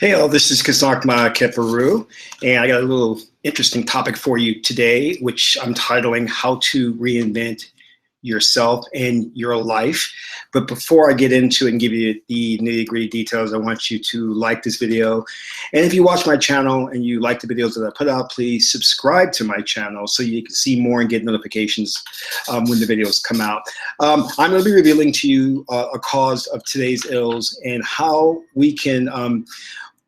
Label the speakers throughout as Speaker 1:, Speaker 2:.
Speaker 1: Hey all, this is Qesankh Maa Kheperu, and I got a little interesting topic for you today, which I'm titling How to Reinvent Yourself and Your Life. But before I get into it and give you the nitty-gritty details, I want you to like this video. And if you watch my channel and you like the videos that I put out, please subscribe to my channel so you can see more and get notifications when the videos come out. I'm going to be revealing to you a cause of today's ills and how we can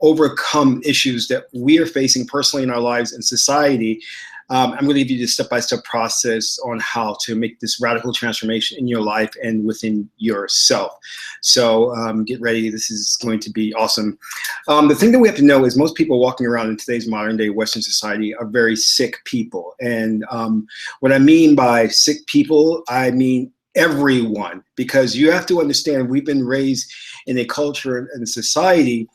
Speaker 1: overcome issues that we are facing personally in our lives and society. I'm going to give you the step-by-step process on how to make this radical transformation in your life and within yourself. So get ready. This is going to be awesome. The thing that we have to know is most people walking around in today's modern day Western society are very sick people. And what I mean by sick people, I mean everyone, because you have to understand we've been raised in a culture and a society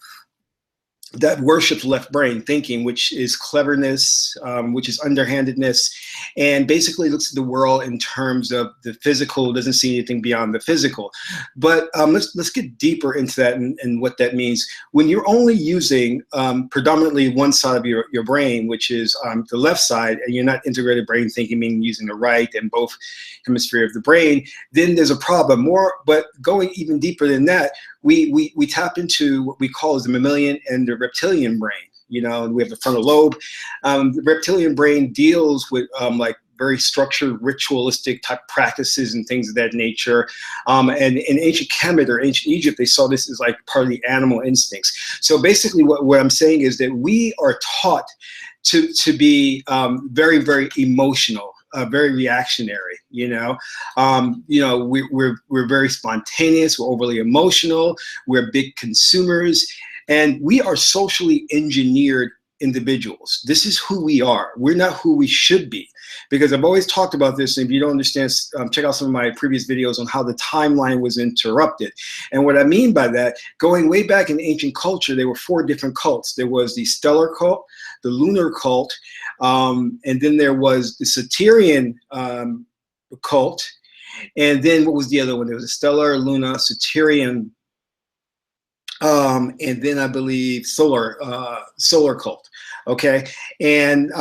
Speaker 1: that worships left brain thinking, which is cleverness, which is underhandedness, and basically looks at the world in terms of the physical, doesn't see anything beyond the physical. But let's get deeper into that and what that means. When you're only using predominantly one side of your brain, which is the left side, and you're not integrated brain thinking, meaning using the right and both hemisphere of the brain, then there's a problem. But going even deeper than that, we tap into what we call as the mammalian and the reptilian brain. You know, we have the frontal lobe. The reptilian brain deals with like very structured, ritualistic type practices and things of that nature. And in ancient Kemet or ancient Egypt, they saw this as like part of the animal instincts. So basically what I'm saying is that we are taught to be very, very emotional. Very reactionary, we're very spontaneous, we're overly emotional, we're big consumers, and we are socially engineered individuals. This is who we are. We're not who we should be, because I've always talked about this, and if you don't understand, check out some of my previous videos on how the timeline was interrupted. And what I mean by that, going way back in ancient culture, there were 4 different cults. There was the stellar cult, the lunar cult, and then there was the Satyrian cult, and then what was the other one? There was a stellar, lunar, Satyrian, and then I believe solar cult. Okay, and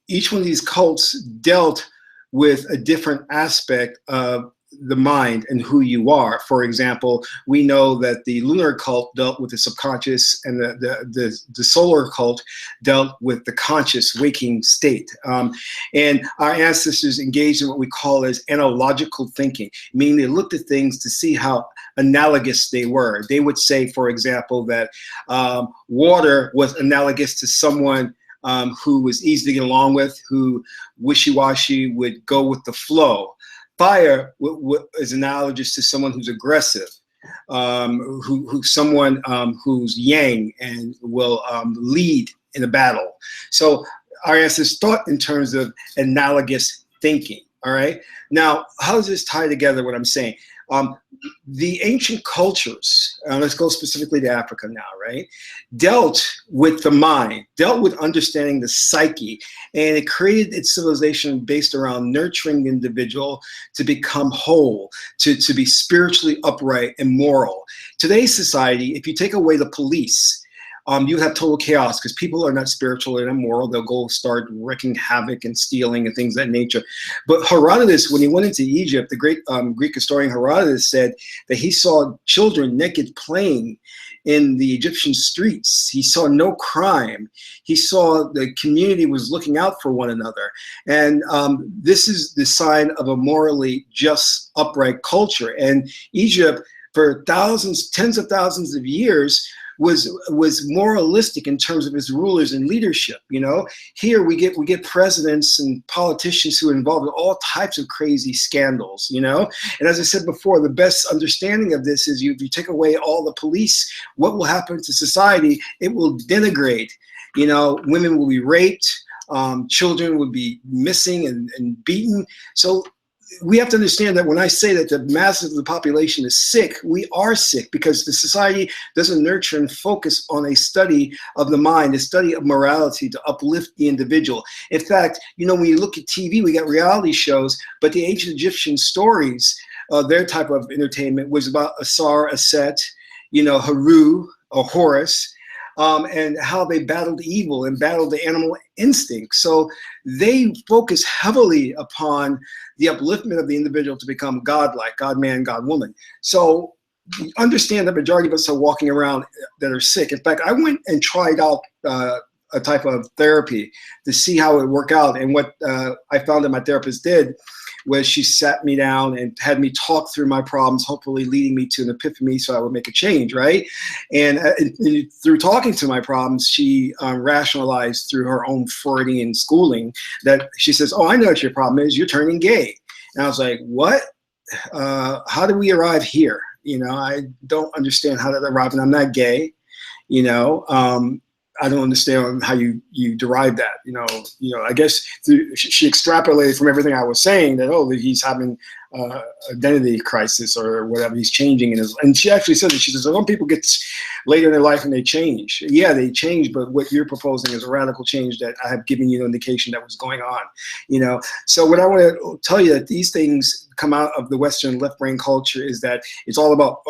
Speaker 1: each one of these cults dealt with a different aspect of the mind and who you are. For example, we know that the lunar cult dealt with the subconscious, and the solar cult dealt with the conscious waking state. And our ancestors engaged in what we call as analogical thinking, meaning they looked at things to see how analogous they were. They would say, for example, that water was analogous to someone who was easy to get along with, who wishy-washy would go with the flow. Fire is analogous to someone who's aggressive, someone who's yang and will lead in a battle. So our ancestors thought in terms of analogous thinking. All right. Now, how does this tie together what I'm saying? The ancient cultures, let's go specifically to Africa now, right, dealt with the mind, dealt with understanding the psyche, and it created its civilization based around nurturing the individual to become whole, to be spiritually upright and moral. Today's society, if you take away the police, you have total chaos, because people are not spiritual and immoral. They'll go start wreaking havoc and stealing and things of that nature. But Herodotus, when he went into Egypt, the great Greek historian Herodotus said that he saw children naked playing in the Egyptian streets. He saw no crime. He saw the community was looking out for one another. And this is the sign of a morally just, upright culture. And Egypt, for thousands, tens of thousands of years, was moralistic in terms of its rulers and leadership. Here we get presidents and politicians who are involved in all types of crazy scandals. And as I said before, the best understanding of this is if you take away all the police, what will happen to society? It will denigrate. Women will be raped, children will be missing and beaten. So we have to understand that when I say that the masses of the population is sick, we are sick, because the society doesn't nurture and focus on a study of the mind, a study of morality to uplift the individual. In fact, when you look at TV, we got reality shows, but the ancient Egyptian stories, their type of entertainment was about Asar, Aset, Haru, or Horus, and how they battled evil and battled the animal instinct. So they focus heavily upon the upliftment of the individual to become godlike, God man, God woman. So we understand the majority of us are walking around that are sick. In fact, I went and tried out a type of therapy to see how it would work out. And what I found that my therapist did was she sat me down and had me talk through my problems, hopefully leading me to an epiphany so I would make a change, right? And through talking to my problems, she rationalized through her own Freudian schooling that she says, oh, I know what your problem is. You're turning gay. And I was like, what? How did we arrive here? You know, I don't understand how that arrived, and I'm not gay. You know, I don't understand how you derive that. You know. I guess she extrapolated from everything I was saying that, oh, he's having identity crisis or whatever. He's changing and she actually said that. She says, some people get later in their life and they change. Yeah, they change, but what you're proposing is a radical change that I have given you an indication that was going on. You know, so what I want to tell you that these things come out of the Western left brain culture is that it's all about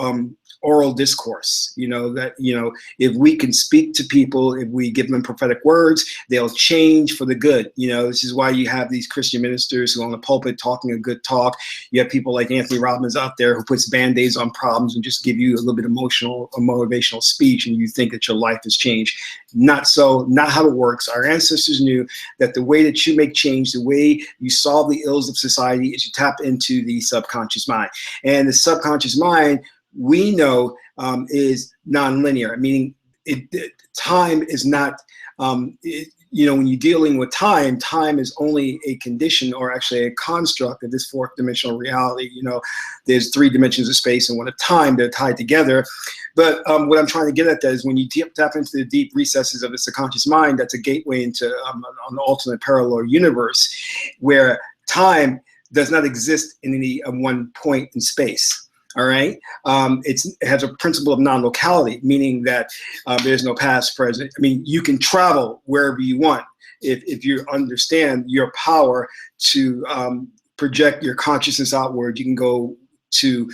Speaker 1: oral discourse. You know, that, you know, if we can speak to people, if we give them prophetic words, they'll change for the good. You know, this is why you have these Christian ministers who are on the pulpit talking a good talk. You have people like Anthony Robbins out there who puts band-aids on problems and just give you a little bit emotional or motivational speech, and you think that your life has changed. Not so, not how it works. Our ancestors knew that the way that you make change, the way you solve the ills of society, is you tap into the subconscious mind. And the subconscious mind, we know, is nonlinear, meaning time is not, you know, when you're dealing with time, time is only a condition, or actually a construct of this fourth dimensional reality. You know, there's 3 dimensions of space and one of time. They're tied together. But what I'm trying to get at that is when you tap into the deep recesses of the subconscious mind, that's a gateway into an alternate parallel universe where time does not exist in any one point in space. All right. It has a principle of non-locality, meaning that there's no past, present. I mean, you can travel wherever you want if you understand your power to project your consciousness outward. You can go to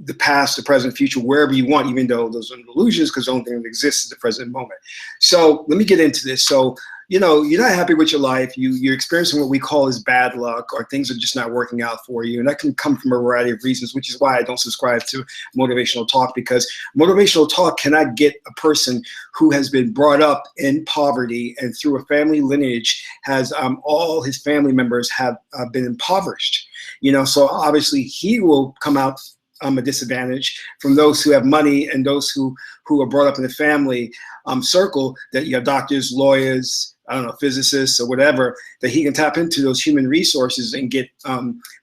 Speaker 1: the past, the present, future, wherever you want, even though those are illusions, because the only thing that exists is the present moment. So let me get into this. So, you know, you're not happy with your life. You're experiencing what we call as bad luck, or things are just not working out for you. And that can come from a variety of reasons, which is why I don't subscribe to motivational talk, because motivational talk cannot get a person who has been brought up in poverty and through a family lineage has all his family members have been impoverished. You know, so obviously he will come out a disadvantage from those who have money and those who are brought up in the family circle, that you have doctors, lawyers, I don't know, physicists or whatever, that he can tap into those human resources and get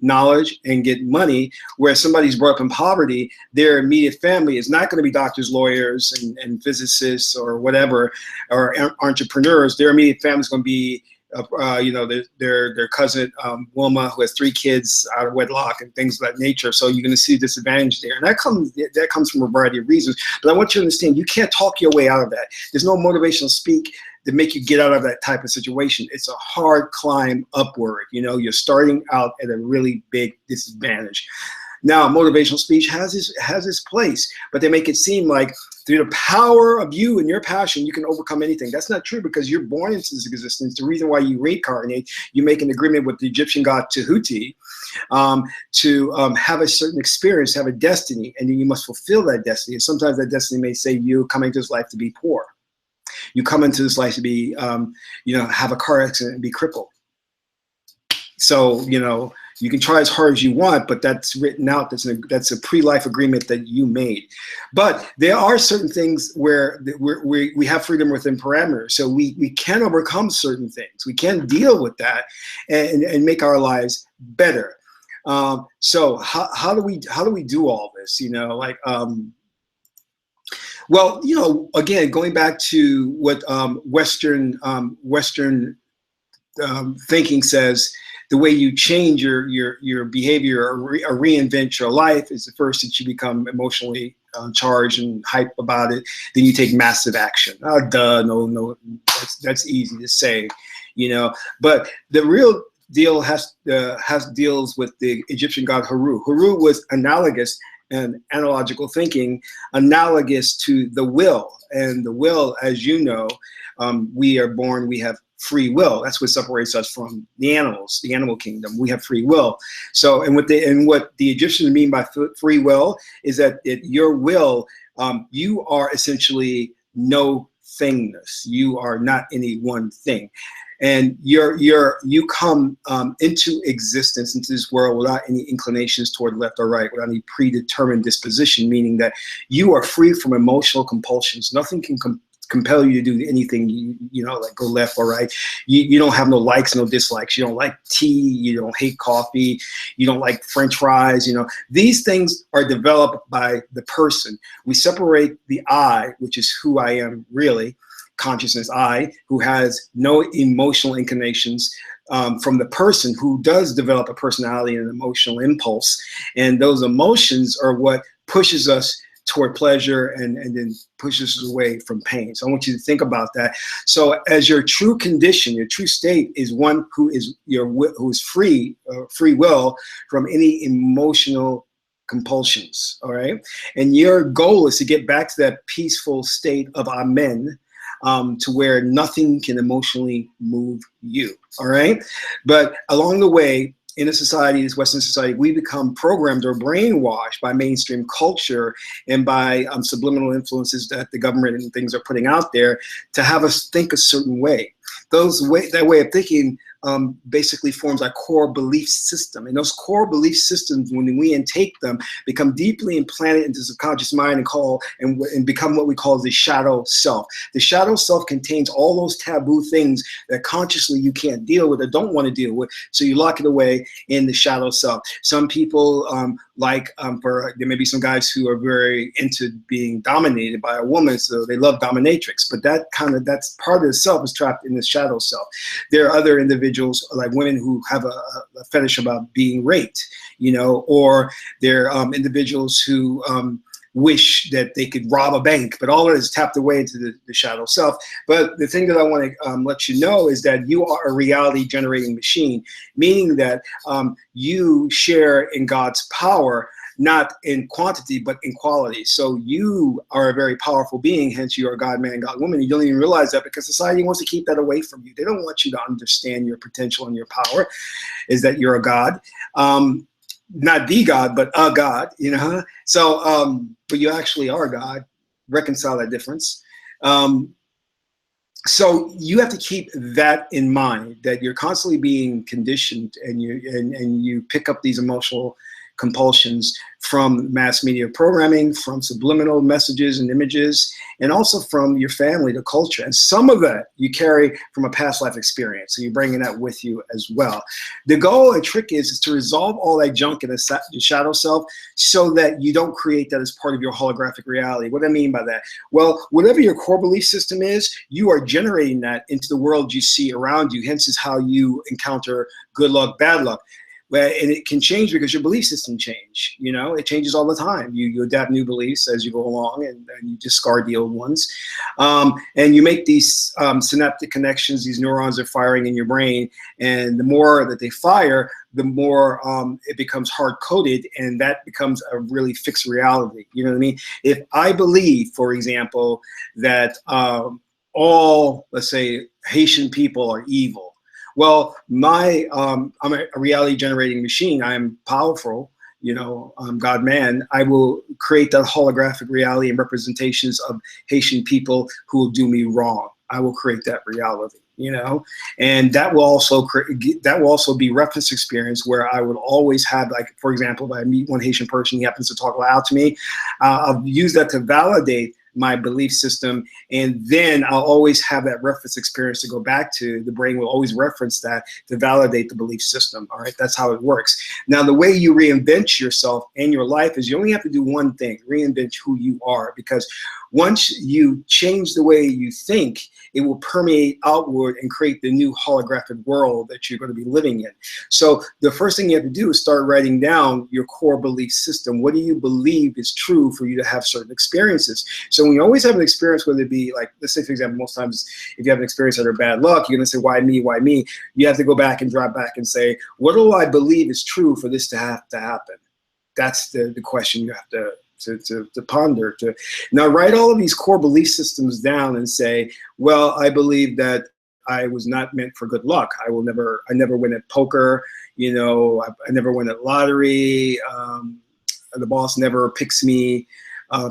Speaker 1: knowledge and get money. Whereas somebody's brought up in poverty, their immediate family is not going to be doctors, lawyers, and physicists or whatever, or entrepreneurs. Their immediate family is going to be you know, their cousin Wilma, who has 3 kids out of wedlock and things of that nature. So you're going to see disadvantage there, and that comes from a variety of reasons. But I want you to understand, you can't talk your way out of that. There's no motivational speak to make you get out of that type of situation. It's a hard climb upward. You know, you're starting out at a really big disadvantage. Now, motivational speech has its place, but they make it seem like through the power of you and your passion, you can overcome anything. That's not true, because you're born into this existence. The reason why you reincarnate, you make an agreement with the Egyptian god Tahuti to have a certain experience, have a destiny, and then you must fulfill that destiny. And sometimes that destiny may say you come into this life to be poor. You come into this life to be, you know, have a car accident and be crippled. So, you know, you can try as hard as you want, but that's written out. That's a pre-life agreement that you made. But there are certain things where we have freedom within parameters. So we can overcome certain things. We can deal with that and make our lives better. So how do we do all this? You know, like, well, you know, again, going back to what Western thinking says, the way you change your behavior or reinvent your life is the first that you become emotionally charged and hype about it. Then you take massive action. Oh, duh, no, that's easy to say, you know. But the real deal deals with the Egyptian god Heru. Heru was analogous and analogical thinking, analogous to the will. And the will, as you know, we are born, we have free will. That's what separates us from the animals, the animal kingdom. We have free will. So, and what the Egyptians mean by free will is that your will, you are essentially no thingness. You are not any one thing. And you come into existence, into this world, without any inclinations toward left or right, without any predetermined disposition, meaning that you are free from emotional compulsions. Nothing can compel you to do anything, you know, like go left or right. You don't have no likes, no dislikes. You don't like tea. You don't hate coffee. You don't like French fries. You know, these things are developed by the person. We separate the I, which is who I am really, consciousness I, who has no emotional inclinations, from the person who does develop a personality and an emotional impulse. And those emotions are what pushes us toward pleasure and then pushes us away from pain. So I want you to think about that. So as your true condition, your true state is one who is free will from any emotional compulsions. All right. And your goal is to get back to that peaceful state of amen, to where nothing can emotionally move you. All right. But along the way, in a society, this Western society, we become programmed or brainwashed by mainstream culture and by subliminal influences that the government and things are putting out there to have us think a certain way. That way of thinking basically forms our core belief system. And those core belief systems, when we intake them, become deeply implanted into the subconscious mind and become what we call the shadow self. The shadow self contains all those taboo things that consciously you can't deal with or don't want to deal with. So you lock it away in the shadow self. Some people there may be some guys who are very into being dominated by a woman, so they love dominatrix, but that's part of the self is trapped in the shadow self. There are other individuals like women who have a fetish about being raped, you know, or there are individuals who wish that they could rob a bank, but all of it is tapped away into the shadow self. But the thing that I want to let you know is that you are a reality generating machine, meaning that you share in God's power, not in quantity, but in quality. So you are a very powerful being, hence you are God, man, God, woman. You don't even realize that because society wants to keep that away from you. They don't want you to understand your potential and your power, is that you're a God. Not the God, but a God, you know? So, but you actually are God. Reconcile that difference. So you have to keep that in mind, that you're constantly being conditioned and you pick up these emotional compulsions from mass media programming, from subliminal messages and images, and also from your family, the culture. And some of that you carry from a past life experience. So you're bringing that with you as well. The goal and trick is to resolve all that junk in the shadow self so that you don't create that as part of your holographic reality. What do I mean by that? Well, whatever your core belief system is, you are generating that into the world you see around you. Hence is how you encounter good luck, bad luck. And it can change because your belief system change. You know, it changes all the time. You adapt new beliefs as you go along, and you discard the old ones. And you make these synaptic connections. These neurons are firing in your brain, and the more that they fire, the more it becomes hard-coded, and that becomes a really fixed reality. You know what I mean? If I believe, for example, that all, let's say, Haitian people are evil, well, I'm a reality generating machine. I'm powerful, you know, God, man. I will create that holographic reality and representations of Haitian people who will do me wrong. I will create that reality, you know, and that will also be reference experience where I would always have, like, for example, if I meet one Haitian person, he happens to talk loud to me, I'll use that to validate my belief system, and then I'll always have that reference experience to go back to. The brain will always reference that to validate the belief system. All right, that's how it works. Now, the way you reinvent yourself and your life is you only have to do one thing: reinvent who you are. Because once you change the way you think, it will permeate outward and create the new holographic world that you're going to be living in. So the first thing you have to do is start writing down your core belief system. What do you believe is true for you to have certain experiences? So when you always have an experience, whether it be like, let's say, for example, most times if you have an experience that are bad luck, you're going to say, why me, why me? You have to go back and drop back and say, what do I believe is true for this to have to happen? That's the question you have to ponder. Now write all of these core belief systems down and say, well, I believe that I was not meant for good luck. I never win at poker. You know, I never win at lottery. The boss never picks me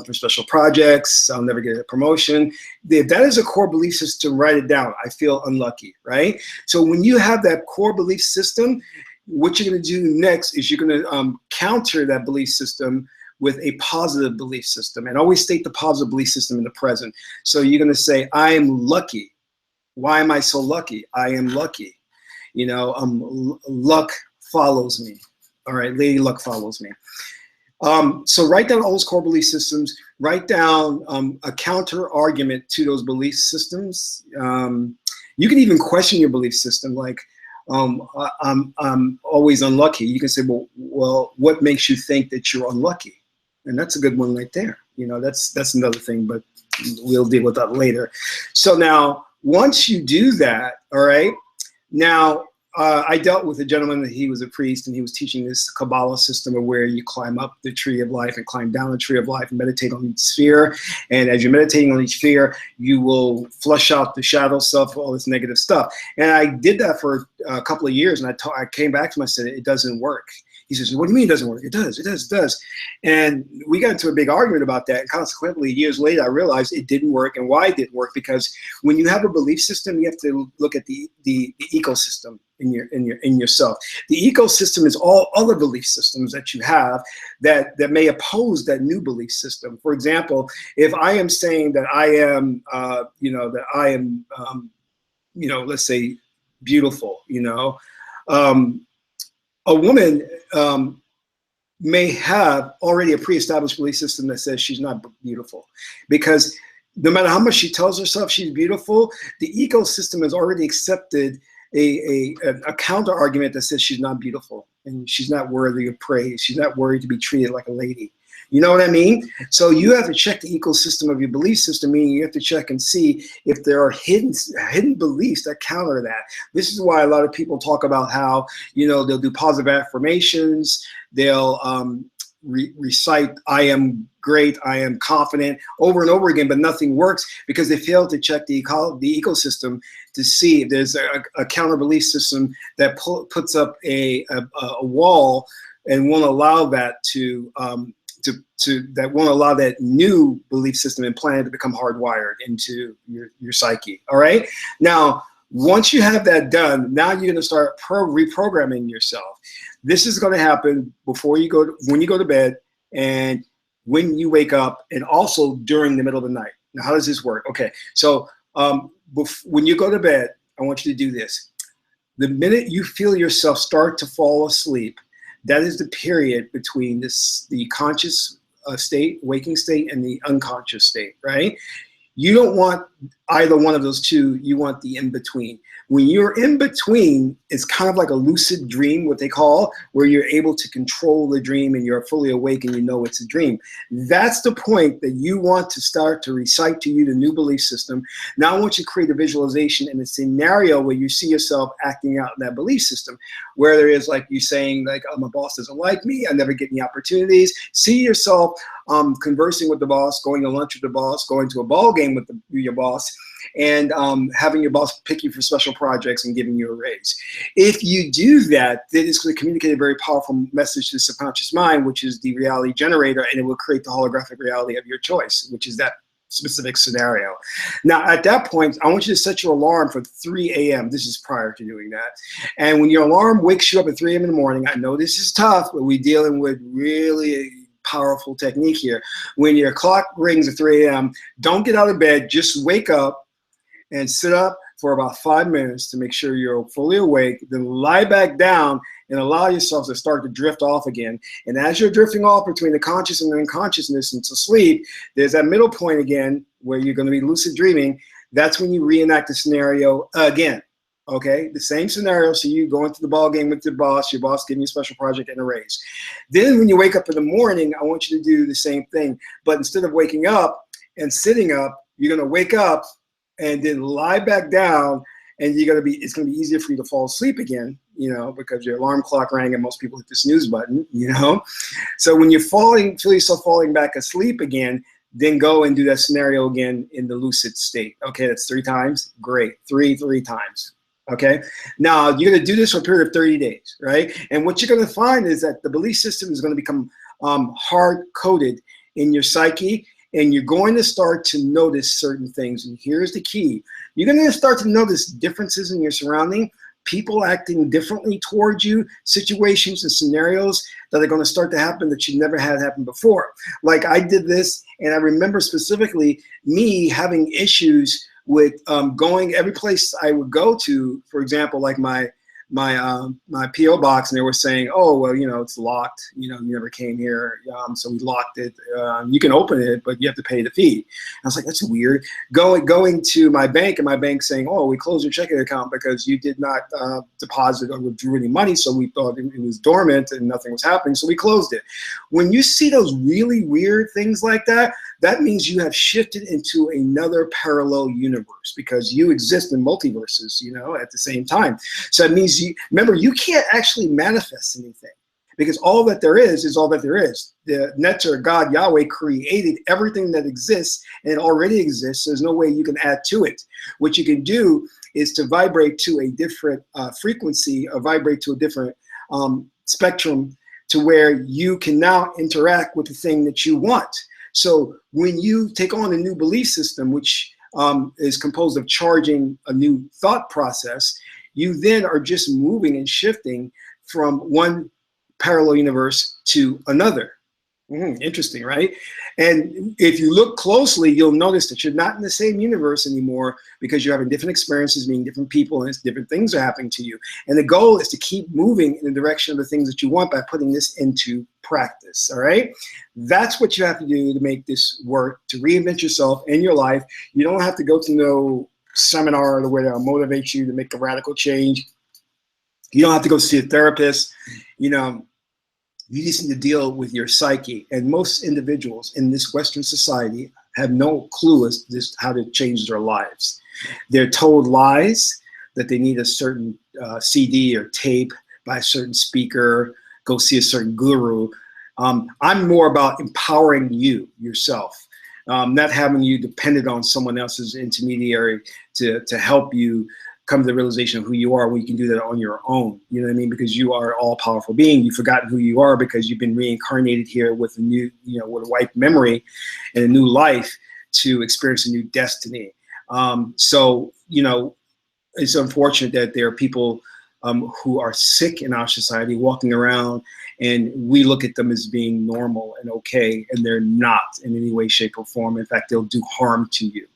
Speaker 1: for special projects. I'll never get a promotion. If that is a core belief system, write it down. I feel unlucky, right? So when you have that core belief system, what you're going to do next is you're going to counter that belief system with a positive belief system, and always state the positive belief system in the present. So you're going to say, I am lucky. Why am I so lucky? I am lucky. You know, luck follows me. All right, Lady Luck follows me. So write down all those core belief systems. Write down a counter argument to those belief systems. You can even question your belief system, like I'm always unlucky. You can say, well, what makes you think that you're unlucky? And that's a good one right there. You know, that's another thing, but we'll deal with that later. So now, once you do that, all right, now I dealt with a gentleman that he was a priest, and he was teaching this Kabbalah system of where you climb up the tree of life and climb down the tree of life and meditate on each sphere. And as you're meditating on each sphere, you will flush out the shadow self, all this negative stuff. And I did that for a couple of years, and I came back to him, I said, it doesn't work. He says, what do you mean it doesn't work? It does, it does, it does. And we got into a big argument about that. And consequently, years later, I realized it didn't work. And why it didn't work? Because when you have a belief system, you have to look at the ecosystem in yourself. The ecosystem is all other belief systems that you have that may oppose that new belief system. For example, if I am saying that I am, let's say beautiful, a woman may have already a pre-established belief system that says she's not beautiful, because no matter how much she tells herself she's beautiful, the ecosystem has already accepted a counter argument that says she's not beautiful and she's not worthy of praise. She's not worthy to be treated like a lady. You know what I mean? So you have to check the ecosystem of your belief system, meaning you have to check and see if there are hidden beliefs that counter that. This is why a lot of people talk about how, they'll do positive affirmations, they'll recite, I am great, I am confident, over and over again, but nothing works because they fail to check the ecosystem to see if there's a counter belief system that puts up a wall and won't allow that that won't allow that new belief system and plan to become hardwired into your psyche. All right. Now, once you have that done, now you're going to start reprogramming yourself. This is going to happen before you when you go to bed, and when you wake up, and also during the middle of the night. Now, how does this work? Okay. So when you go to bed, I want you to do this. The minute you feel yourself start to fall asleep, that is the period between the conscious state, waking state, and the unconscious state, right? You don't want either one of those two. You want the in-between. When you're in between, it's kind of like a lucid dream, what they call, where you're able to control the dream and you're fully awake and you know it's a dream. That's the point that you want to start to recite to you the new belief system. Now I want you to create a visualization in a scenario where you see yourself acting out that belief system, where there is like you saying like, oh, my boss doesn't like me, I never get any opportunities. See yourself conversing with the boss, going to lunch with the boss, going to a ball game with your boss, and having your boss pick you for special projects and giving you a raise. If you do that, then it's going to communicate a very powerful message to the subconscious mind, which is the reality generator, and it will create the holographic reality of your choice, which is that specific scenario. Now, at that point, I want you to set your alarm for 3 a.m. This is prior to doing that. And when your alarm wakes you up at 3 a.m. in the morning, I know this is tough, but we're dealing with really powerful technique here. When your clock rings at 3 a.m., don't get out of bed, just wake up and sit up for about 5 minutes to make sure you're fully awake, then lie back down and allow yourself to start to drift off again. And as you're drifting off between the conscious and the unconsciousness into sleep, there's that middle point again where you're going to be lucid dreaming. That's when you reenact the scenario again. Okay, the same scenario. So you go into the ball game with your boss giving you a special project and a raise. Then when you wake up in the morning, I want you to do the same thing. But instead of waking up and sitting up, you're going to wake up and then lie back down, and it's going to be easier for you to fall asleep again, you know, because your alarm clock rang and most people hit the snooze button, you know. So when you're feel yourself falling back asleep again, then go and do that scenario again in the lucid state. Okay, that's 3 times. Great, three times. Okay, now you're going to do this for a period of 30 days, right? And what you're going to find is that the belief system is going to become hard-coded in your psyche, and you're going to start to notice certain things. And here's the key. You're going to start to notice differences in your surrounding, people acting differently towards you, situations and scenarios that are going to start to happen that you never had happen before. Like I did this, and I remember specifically me having issues with going every place I would go to, for example, like my PO box, and they were saying, oh, well, you know, it's locked, you know, you never came here, so we locked it. You can open it, but you have to pay the fee. I was like, that's weird. Going to my bank, and my bank saying, oh, we closed your checking account because you did not deposit or withdrew any money, so we thought it was dormant and nothing was happening, so we closed it. When you see those really weird things like that, that means you have shifted into another parallel universe, because you exist in multiverses, you know, at the same time. So it means remember, you can't actually manifest anything, because all that there is all that there is. The Netzer, God, Yahweh, created everything that exists, and it already exists. So there's no way you can add to it. What you can do is to vibrate to a different frequency, or vibrate to a different spectrum, to where you can now interact with the thing that you want. So when you take on a new belief system, which is composed of charging a new thought process, you then are just moving and shifting from one parallel universe to another. Interesting, right? And if you look closely, you'll notice that you're not in the same universe anymore, because you're having different experiences, meeting different people, and different things are happening to you. And the goal is to keep moving in the direction of the things that you want by putting this into practice, all right? That's what you have to do to make this work, to reinvent yourself in your life. You don't have to go to no seminar or where they'll motivate you to make a radical change. You don't have to go see a therapist, you know. You just need to deal with your psyche. And most individuals in this Western society have no clue as to how to change their lives. They're told lies, that they need a certain CD or tape by a certain speaker, go see a certain guru. I'm more about empowering you, yourself, not having you dependent on someone else's intermediary to help you come to the realization of who you are, when you can do that on your own. You know what I mean? Because you are an all-powerful being. You've forgotten who you are because you've been reincarnated here with a new, you know, with a white memory and a new life to experience a new destiny. So, you know, it's unfortunate that there are people who are sick in our society walking around, and we look at them as being normal and okay, and they're not in any way, shape, or form. In fact, they'll do harm to you,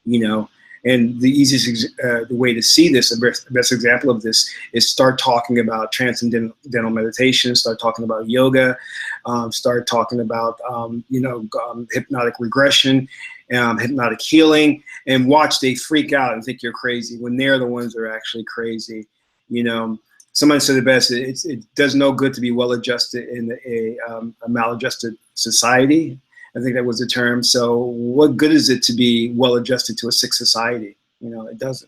Speaker 1: you know. And the easiest the way to see this, the best example of this, is start talking about transcendental meditation, start talking about yoga, start talking about you know, hypnotic regression, hypnotic healing, and watch they freak out and think you're crazy when they're the ones that are actually crazy. You know, someone said the best: it does no good to be well-adjusted in a maladjusted society. I think that was the term. So what good is it to be well-adjusted to a sick society? You know, it does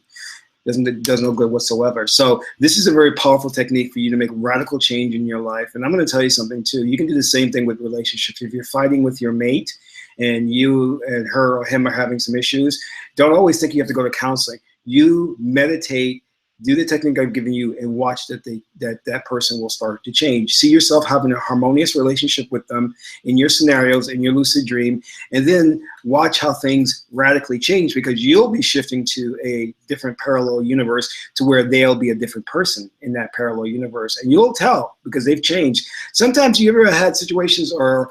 Speaker 1: no good whatsoever. So this is a very powerful technique for you to make radical change in your life. And I'm going to tell you something too. You can do the same thing with relationships. If you're fighting with your mate and you and her or him are having some issues, don't always think you have to go to counseling. You meditate, do the technique I've given you, and watch that that person will start to change. See yourself having a harmonious relationship with them in your scenarios, in your lucid dream, and then watch how things radically change, because you'll be shifting to a different parallel universe to where they'll be a different person in that parallel universe. And you'll tell, because they've changed. Sometimes you ever had situations or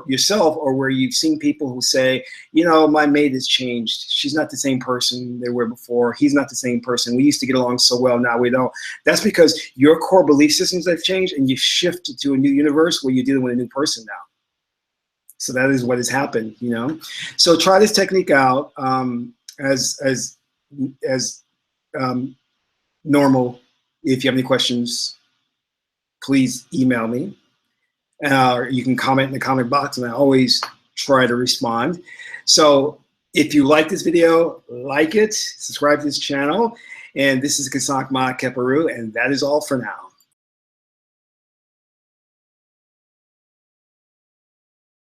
Speaker 1: yourself, or where you've seen people who say, you know, my mate has changed. She's not the same person they were before. He's not the same person. We used to get along so well, now we don't. That's because your core belief systems have changed, and you've shifted to a new universe where you're dealing with a new person now. So that is what has happened, you know. So try this technique out as normal. If you have any questions, please email me. You can comment in the comment box, and I always try to respond. So if you like this video, like it, subscribe to this channel, And this is Qesankh Maa Kheperu, and that is all for now.